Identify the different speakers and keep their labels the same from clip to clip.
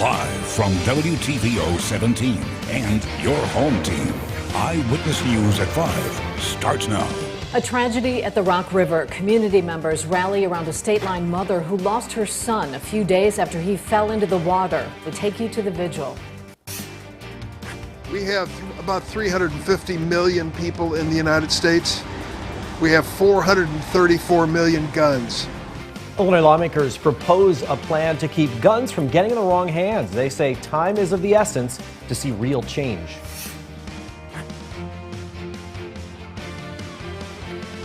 Speaker 1: Live from WTVO 17 and your home team. Eyewitness News at 5 starts now.
Speaker 2: A tragedy at the Rock River. Community members rally around a state line mother who lost her son a few days after he fell into the water. We take you to the vigil.
Speaker 3: We have about 350 million people in the United States. We have 434 million guns.
Speaker 4: Illinois lawmakers propose a plan to keep guns from getting in the wrong hands. They say time is of the essence to see real change.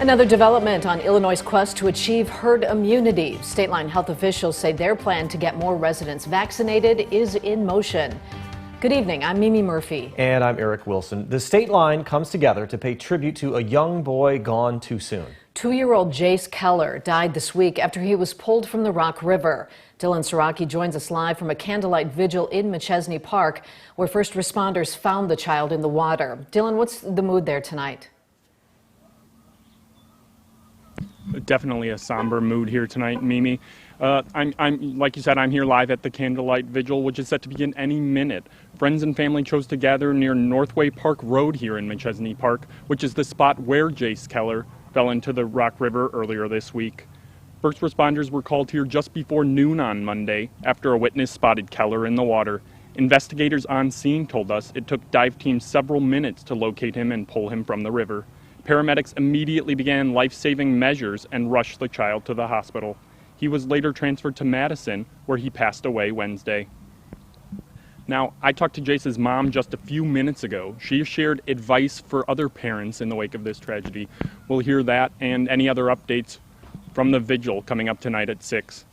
Speaker 2: Another development on Illinois' quest to achieve herd immunity. State line health officials say their plan to get more residents vaccinated is in motion. Good evening, I'm Mimi Murphy.
Speaker 4: And I'm Eric Wilson. The state line comes together to pay tribute to a young boy gone too soon.
Speaker 2: 2-year-old Jace Keller died this week after he was pulled from the Rock River. Dylan Saraki joins us live from a candlelight vigil in McChesney Park, where first responders found the child in the water. Dylan, what's the mood there tonight?
Speaker 5: Definitely a somber mood here tonight, Mimi. I'm like you said, I'm here live at the candlelight vigil, which is set to begin any minute. Friends and family chose to gather near Northway Park Road here in McChesney Park, which is the spot where Jace Keller fell into the Rock River earlier this week. First responders were called here just before noon on Monday after a witness spotted Keller in the water. Investigators on scene told us it took dive teams several minutes to locate him and pull him from the river. Paramedics immediately began life-saving measures and rushed the child to the hospital. He was later transferred to Madison, where he passed away Wednesday. Now, I talked to Jace's mom just a few minutes ago. She shared advice for other parents in the wake of this tragedy. We'll hear that and any other updates from the vigil coming up tonight at 6.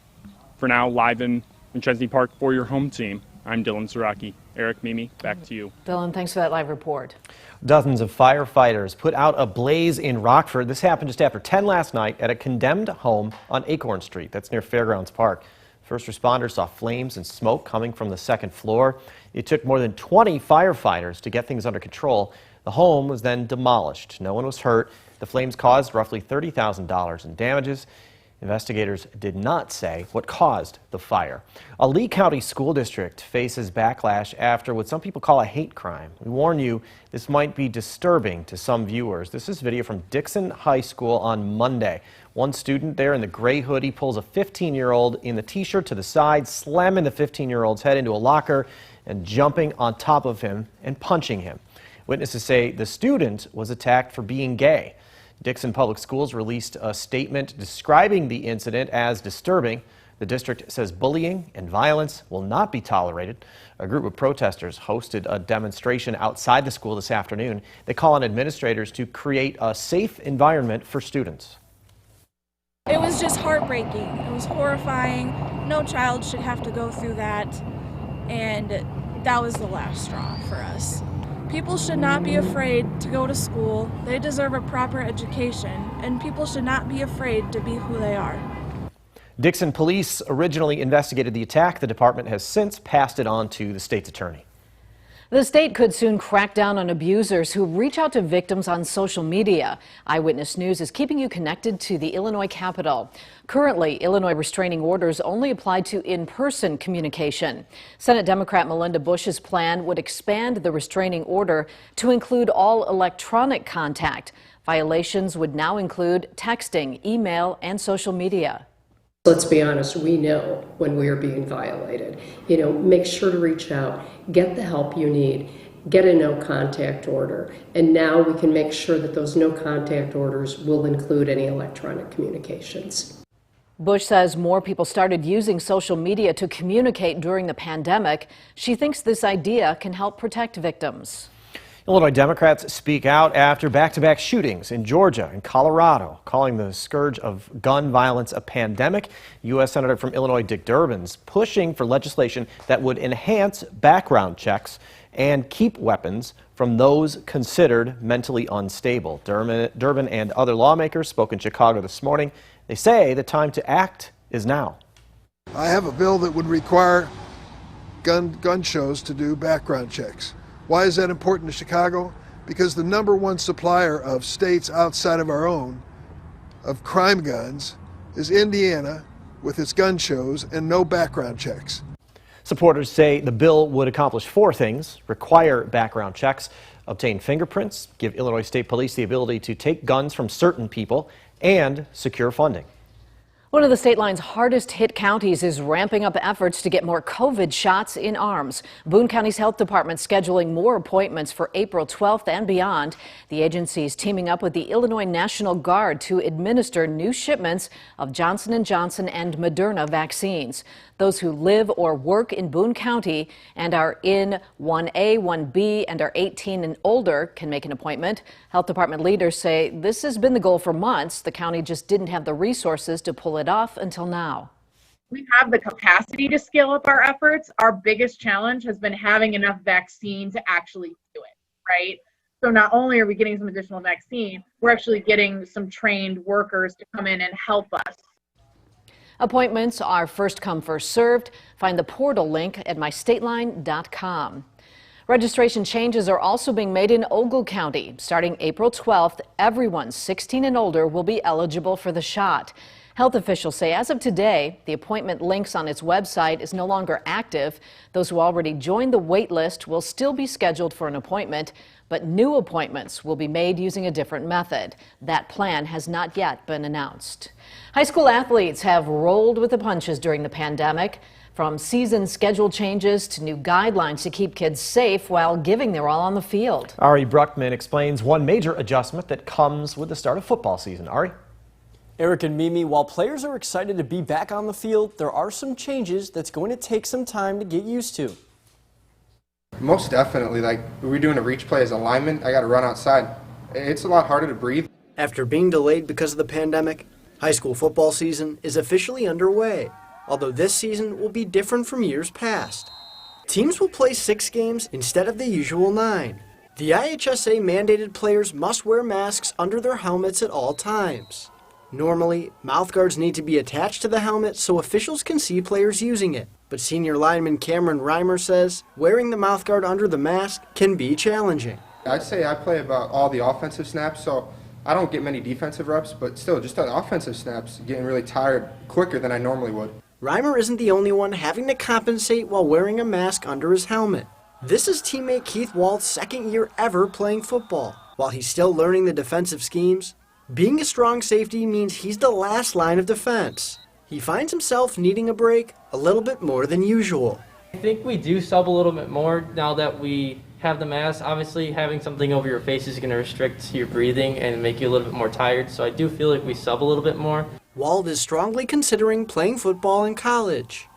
Speaker 5: For now, live in McChesney Park for your home team, I'm Dylan Saraki. Eric, Mimi, back to you.
Speaker 2: Dylan, thanks for that live report.
Speaker 4: Dozens of firefighters put out a blaze in Rockford. This happened just after 10 last night at a condemned home on Acorn Street. That's near Fairgrounds Park. First responders saw flames and smoke coming from the second floor. It took more than 20 firefighters to get things under control. The home was then demolished. No one was hurt. The flames caused roughly $30,000 in damages. Investigators did not say what caused the fire. A Lee County school district faces backlash after what some people call a hate crime. We warn you, this might be disturbing to some viewers. This is video from Dixon High School on Monday. One student there in the gray hoodie pulls a 15-year-old in the t-shirt to the side, slamming the 15-year-old's head into a locker and jumping on top of him and punching him. Witnesses say the student was attacked for being gay. Dixon Public Schools released a statement describing the incident as disturbing. The district says bullying and violence will not be tolerated. A group of protesters hosted a demonstration outside the school this afternoon. They call on administrators to create a safe environment for students.
Speaker 6: It was just heartbreaking. It was horrifying. No child should have to go through that. And that was the last straw for us. People should not be afraid to go to school. They deserve a proper education, and people should not be afraid to be who they are.
Speaker 4: Dixon police originally investigated the attack. The department has since passed it on to the state's attorney.
Speaker 2: The state could soon crack down on abusers who reach out to victims on social media. Eyewitness News is keeping you connected to the Illinois Capitol. Currently, Illinois restraining orders only apply to in-person communication. Senate Democrat Melinda Bush's plan would expand the restraining order to include all electronic contact. Violations would now include texting, email, and social media.
Speaker 7: Let's be honest, we know when we are being violated. Make sure to reach out, get the help you need, get a no contact order, and now we can make sure that those no contact orders will include any electronic communications.
Speaker 2: Bush says more people started using social media to communicate during the pandemic. She thinks this idea can help protect victims.
Speaker 4: Illinois Democrats speak out after back-to-back shootings in Georgia and Colorado, calling the scourge of gun violence a pandemic. U.S. Senator from Illinois Dick Durbin's pushing for legislation that would enhance background checks and keep weapons from those considered mentally unstable. Durbin and other lawmakers spoke in Chicago this morning. They say the time to act is now.
Speaker 3: I have a bill that would require gun shows to do background checks. Why is that important to Chicago? Because the #1 supplier of states outside of our own of crime guns is Indiana, with its gun shows and no background checks.
Speaker 4: Supporters say the bill would accomplish 4 things: require background checks, obtain fingerprints, give Illinois State Police the ability to take guns from certain people, and secure funding.
Speaker 2: One of the state line's hardest hit counties is ramping up efforts to get more COVID shots in arms. Boone County's health department scheduling more appointments for April 12th and beyond. The agency is teaming up with the Illinois National Guard to administer new shipments of Johnson & Johnson and Moderna vaccines. Those who live or work in Boone County and are in 1A, 1B, and are 18 and older can make an appointment. Health department leaders say this has been the goal for months. The county just didn't have the resources to pull it off until now.
Speaker 8: We have the capacity to scale up our efforts. Our biggest challenge has been having enough vaccine to actually do it, right? So not only are we getting some additional vaccine, we're actually getting some trained workers to come in and help us.
Speaker 2: Appointments are first come, first served. Find the portal link at mystateline.com. Registration changes are also being made in Ogle County. Starting April 12th, everyone 16 and older will be eligible for the shot. Health officials say as of today, the appointment links on its website is no longer active. Those who already joined the wait list will still be scheduled for an appointment, but new appointments will be made using a different method. That plan has not yet been announced. High school athletes have rolled with the punches during the pandemic, from season schedule changes to new guidelines to keep kids safe while giving their all on the field.
Speaker 4: Ari Bruckman explains one major adjustment that comes with the start of football season. Ari?
Speaker 9: Eric and Mimi, while players are excited to be back on the field, there are some changes that's going to take some time to get used to.
Speaker 10: Most definitely. Like, we're doing a reach play as a lineman, I got to run outside. It's a lot harder to breathe.
Speaker 9: After being delayed because of the pandemic, high school football season is officially underway, although this season will be different from years past. Teams will play 6 games instead of the usual 9. The IHSA mandated players must wear masks under their helmets at all times. Normally, mouthguards need to be attached to the helmet so officials can see players using it. But senior lineman Cameron Reimer says wearing the mouthguard under the mask can be challenging.
Speaker 10: I'd say I play about all the offensive snaps, so I don't get many defensive reps, but still, just on offensive snaps, getting really tired quicker than I normally would.
Speaker 9: Reimer isn't the only one having to compensate while wearing a mask under his helmet. This is teammate Keith Wald's second year ever playing football. While he's still learning the defensive schemes, being a strong safety means he's the last line of defense. He finds himself needing a break a little bit more than usual.
Speaker 11: I think we do sub a little bit more now that we have the mask. Obviously, having something over your face is going to restrict your breathing and make you a little bit more tired, so I do feel like we sub a little bit more.
Speaker 9: Wald is strongly considering playing football in college.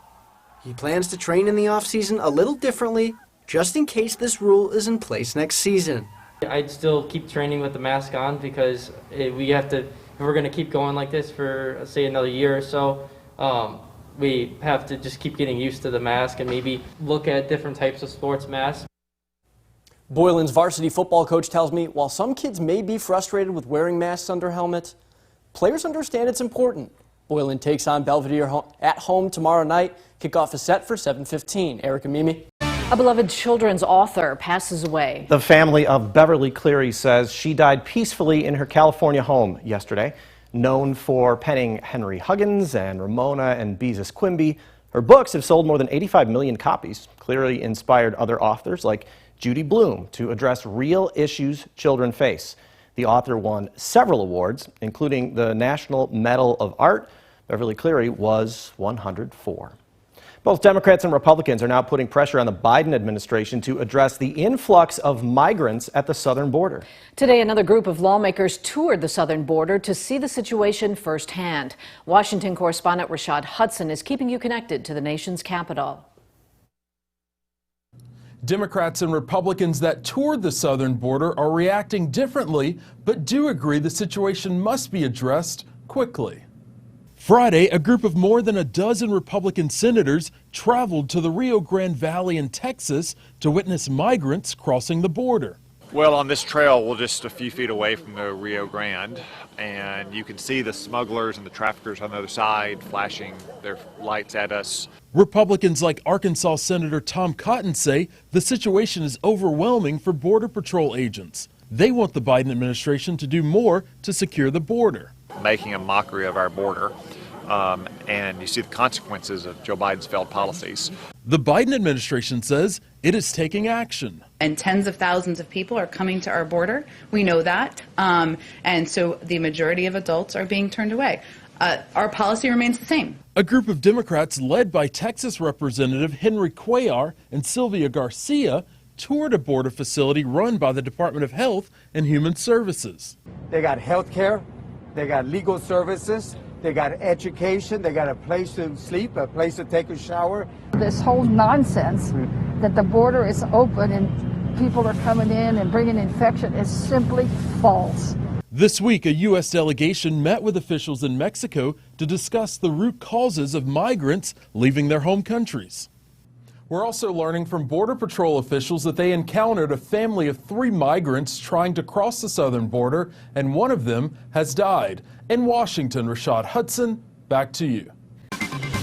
Speaker 9: He plans to train in the off-season a little differently, just in case this rule is in place next season.
Speaker 11: I'd still keep training with the mask on because if we're going to keep going like this for, say, another year or so, we have to just keep getting used to the mask and maybe look at different types of sports masks.
Speaker 9: Boylan's varsity football coach tells me while some kids may be frustrated with wearing masks under helmets, players understand it's important. Boylan takes on Belvedere at home tomorrow night. Kickoff is set for 7:15. Eric and Mimi.
Speaker 2: A beloved children's author passes away.
Speaker 4: The family of Beverly Cleary says she died peacefully in her California home yesterday. Known for penning Henry Huggins and Ramona and Beezus Quimby, her books have sold more than 85 million copies. Cleary inspired other authors like Judy Blume to address real issues children face. The author won several awards, including the National Medal of Art. Beverly Cleary was 104. Both Democrats and Republicans are now putting pressure on the Biden administration to address the influx of migrants at the southern border.
Speaker 2: Today, another group of lawmakers toured the southern border to see the situation firsthand. Washington correspondent Rashad Hudson is keeping you connected to the nation's capital.
Speaker 12: Democrats and Republicans that toured the southern border are reacting differently, but do agree the situation must be addressed quickly. Friday, a group of more than a dozen Republican senators traveled to the Rio Grande Valley in Texas to witness migrants crossing the border.
Speaker 13: Well, on this trail, we're just a few feet away from the Rio Grande, and you can see the smugglers and the traffickers on the other side flashing their lights at us.
Speaker 12: Republicans like Arkansas Senator Tom Cotton say the situation is overwhelming for Border Patrol agents. They want the Biden administration to do more to secure the border.
Speaker 13: Making a mockery of our border. and you see the consequences of Joe Biden's failed policies.
Speaker 12: The Biden administration says it is taking action.
Speaker 14: And tens of thousands of people are coming to our border. We know that. And so the majority of adults are being turned away. Our policy remains the same.
Speaker 12: A group of Democrats led by Texas Representative Henry Cuellar and Sylvia Garcia toured a border facility run by the Department of Health and Human Services.
Speaker 15: They got health care, they got legal services, they got education, they got a place to sleep, a place to take a shower.
Speaker 16: This whole nonsense that the border is open and people are coming in and bringing infection is simply false.
Speaker 12: This week, a U.S. delegation met with officials in Mexico to discuss the root causes of migrants leaving their home countries. We're also learning from Border Patrol officials that they encountered a family of 3 migrants trying to cross the southern border, and one of them has died. In Washington, Rashad Hudson, back to you.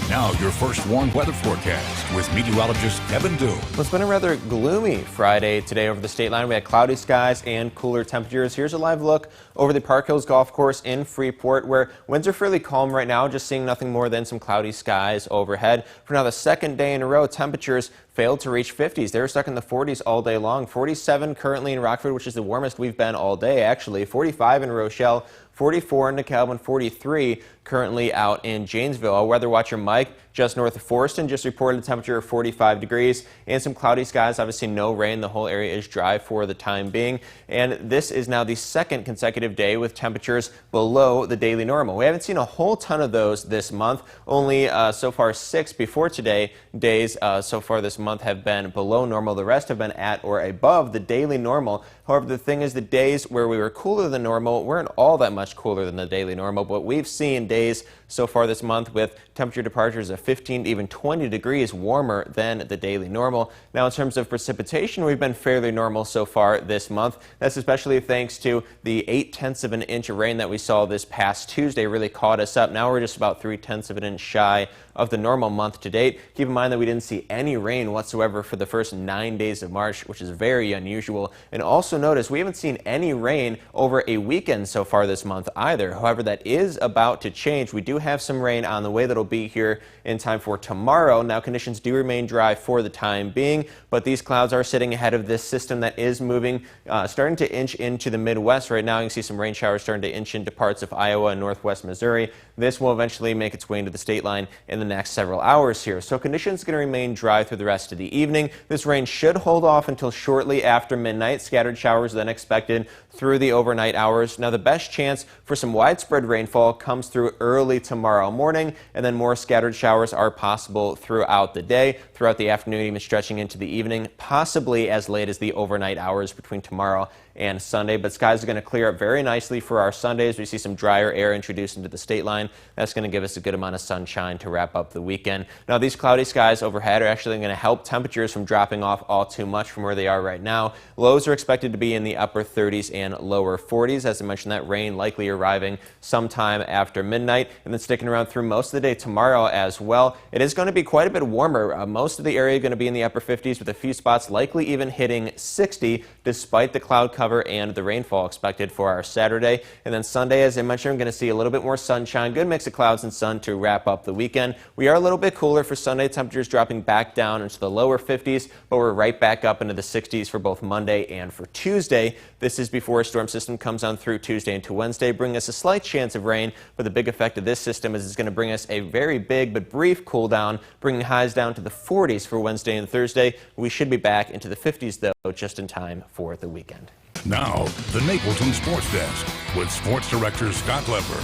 Speaker 1: Now your first warm weather forecast with meteorologist Kevin Dew.
Speaker 4: Well, it's been a rather gloomy Friday today over the state line. We had cloudy skies and cooler temperatures. Here's a live look over the Park Hills Golf Course in Freeport, where winds are fairly calm right now, just seeing nothing more than some cloudy skies overhead. For now, the second day in a row, temperatures failed to reach 50s. They were stuck in the 40s all day long. 47 currently in Rockford, which is the warmest we've been all day, actually. 45 in Rochelle. 44 in DeKalb, and 43 currently out in Janesville. Our weather watcher Mike, just north of Forston, just reported a temperature of 45 degrees and some cloudy skies. Obviously no rain. The whole area is dry for the time being. And this is now the second consecutive day with temperatures below the daily normal. We haven't seen a whole ton of those this month. Only so far 6 before today days so far this month have been below normal. The rest have been at or above the daily normal. However, the thing is, the days where we were cooler than normal weren't all that much cooler than the daily normal, but we've seen days so far this month with temperature departures of 15 to even 20 degrees warmer than the daily normal. Now, in terms of precipitation, we've been fairly normal so far this month. That's especially thanks to the 0.8 of an inch of rain that we saw this past Tuesday. Really caught us up. Now we're just about 0.3 of an inch shy of the normal month to date. Keep in mind that we didn't see any rain whatsoever for the first 9 days of March, which is very unusual. And also notice we haven't seen any rain over a weekend so far this month either. However, that is about to change. We do have some rain on the way that'll be here in time for tomorrow. Now, conditions do remain dry for the time being, but these clouds are sitting ahead of this system that is moving, starting to inch into the Midwest right now. You can see some rain showers starting to inch into parts of Iowa and northwest Missouri. This will eventually make its way into the state line in the next several hours here. So conditions are going to remain dry through the rest of the evening. This rain should hold off until shortly after midnight. Scattered showers then expected through the overnight hours. Now, the best chance for some widespread rainfall comes through early tomorrow morning, and then more scattered showers are possible throughout the day, throughout the afternoon, even stretching into the evening, possibly as late as the overnight hours between tomorrow and Sunday. But skies are going to clear up very nicely for our Sundays. We see some drier air introduced into the state line. That's going to give us a good amount of sunshine to wrap up the weekend. Now, these cloudy skies overhead are actually going to help temperatures from dropping off all too much from where they are right now. Lows are expected to be in the upper 30s and lower 40s. As I mentioned, that rain likely arriving sometime after midnight and then sticking around through most of the day tomorrow as well. It is going to be quite a bit warmer. Most of the area going to be in the upper 50s, with a few spots likely even hitting 60 despite the cloud cover and the rainfall expected for our Saturday. And then Sunday, as I mentioned, we're going to see a little bit more sunshine, good mix of clouds and sun to wrap up the weekend. We are a little bit cooler for Sunday, temperatures dropping back down into the lower 50s, but we're right back up into the 60s for both Monday and for Tuesday. This is before a storm system comes on through Tuesday into Wednesday, bringing us a slight chance of rain, but the big effect of this system is it's going to bring us a very big but brief cool down, bringing highs down to the 40s for Wednesday and Thursday. We should be back into the 50s, though, just in time for the weekend.
Speaker 1: Now, the Napleton Sports Desk with Sports Director Scott Lepper.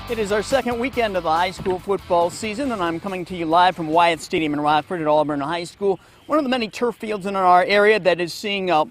Speaker 17: It is our second weekend of the high school football season, and I'm coming to you live from Wyatt Stadium in Rockford at Auburn High School, one of the many turf fields in our area that is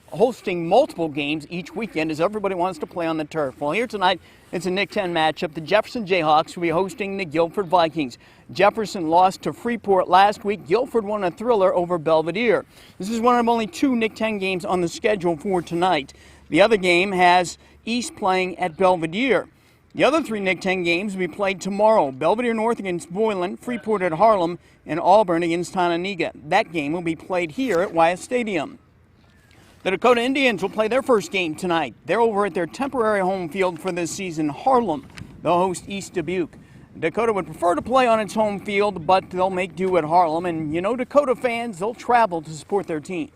Speaker 17: hosting multiple games each weekend as everybody wants to play on the turf. Well, here tonight, it's a Nick 10 matchup. The Jefferson Jayhawks will be hosting the Guilford Vikings. Jefferson lost to Freeport last week. Guilford won a thriller over Belvedere. This is one of only 2 Nick 10 games on the schedule for tonight. The other game has East playing at Belvedere. The other 3 Nick 10 games will be played tomorrow. Belvedere North against Boylan, Freeport at Harlem, and Auburn against Tonaniga. That game will be played here at Wyatt Stadium. The Dakota Indians will play their first game tonight. They're over at their temporary home field for this season, Harlem. They'll host East Dubuque. Dakota would prefer to play on its home field, but they'll make do at Harlem. And you know, Dakota fans, they'll travel to support their team.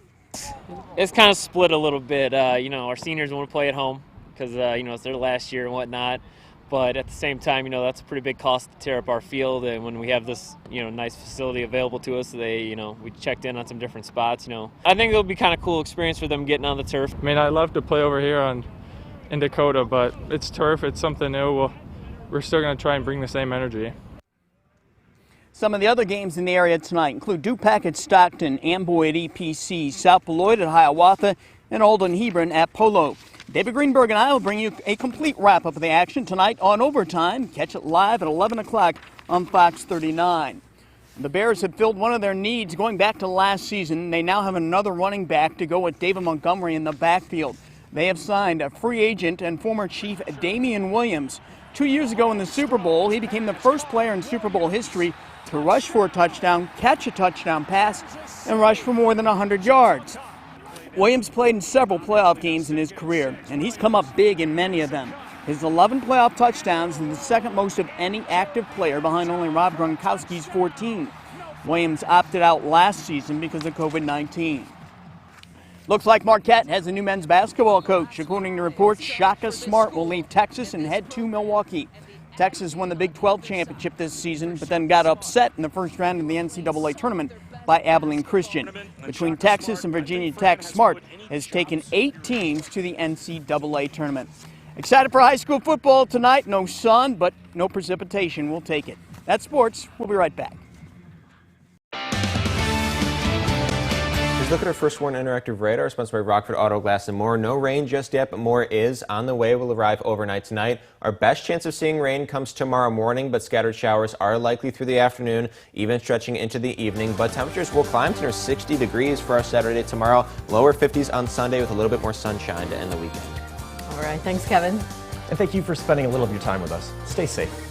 Speaker 18: It's kind of split a little bit. Our seniors want to play at home because, it's their last year and whatnot. But at the same time, that's a pretty big cost to tear up our field. And when we have this, nice facility available to us, we checked in on some different spots, I think it'll be kind of cool experience for them getting on the turf.
Speaker 5: I mean, I love to play over here in Dakota, but it's turf. It's something new. We're still going to try and bring the same energy.
Speaker 17: Some of the other games in the area tonight include Dupac at Stockton, Amboy at EPC, South Beloit at Hiawatha, and Alden Hebron at Polo. David Greenberg and I will bring you a complete wrap-up of the action tonight on Overtime. Catch it live at 11 o'clock on Fox 39. The Bears have filled one of their needs going back to last season. They now have another running back to go with David Montgomery in the backfield. They have signed a free agent and former Chief Damian Williams. 2 years ago in the Super Bowl, he became the first player in Super Bowl history to rush for a touchdown, catch a touchdown pass, and rush for more than 100 yards. Williams played in several playoff games in his career, and he's come up big in many of them. His 11 playoff touchdowns is the second most of any active player behind only Rob Gronkowski's 14. Williams opted out last season because of COVID-19. Looks like Marquette has a new men's basketball coach. According to reports, Shaka Smart will leave Texas and head to Milwaukee. Texas won the Big 12 championship this season, but then got upset in the first round of the NCAA tournament by Abilene Christian. Between Texas and Virginia Tech, Smart has taken 8 teams to the NCAA tournament. Excited for high school football tonight. No sun, but no precipitation. We'll take it. That's sports. We'll be right back.
Speaker 4: Look at our first one, interactive radar, sponsored by Rockford Auto Glass and More. No rain just yet, but more is on the way. Will arrive overnight tonight. Our best chance of seeing rain comes tomorrow morning, but scattered showers are likely through the afternoon, even stretching into the evening. But temperatures will climb to near 60 degrees for our Saturday tomorrow. Lower 50s on Sunday with a little bit more sunshine to end the weekend.
Speaker 2: All right. Thanks, Kevin.
Speaker 4: And thank you for spending a little of your time with us. Stay safe.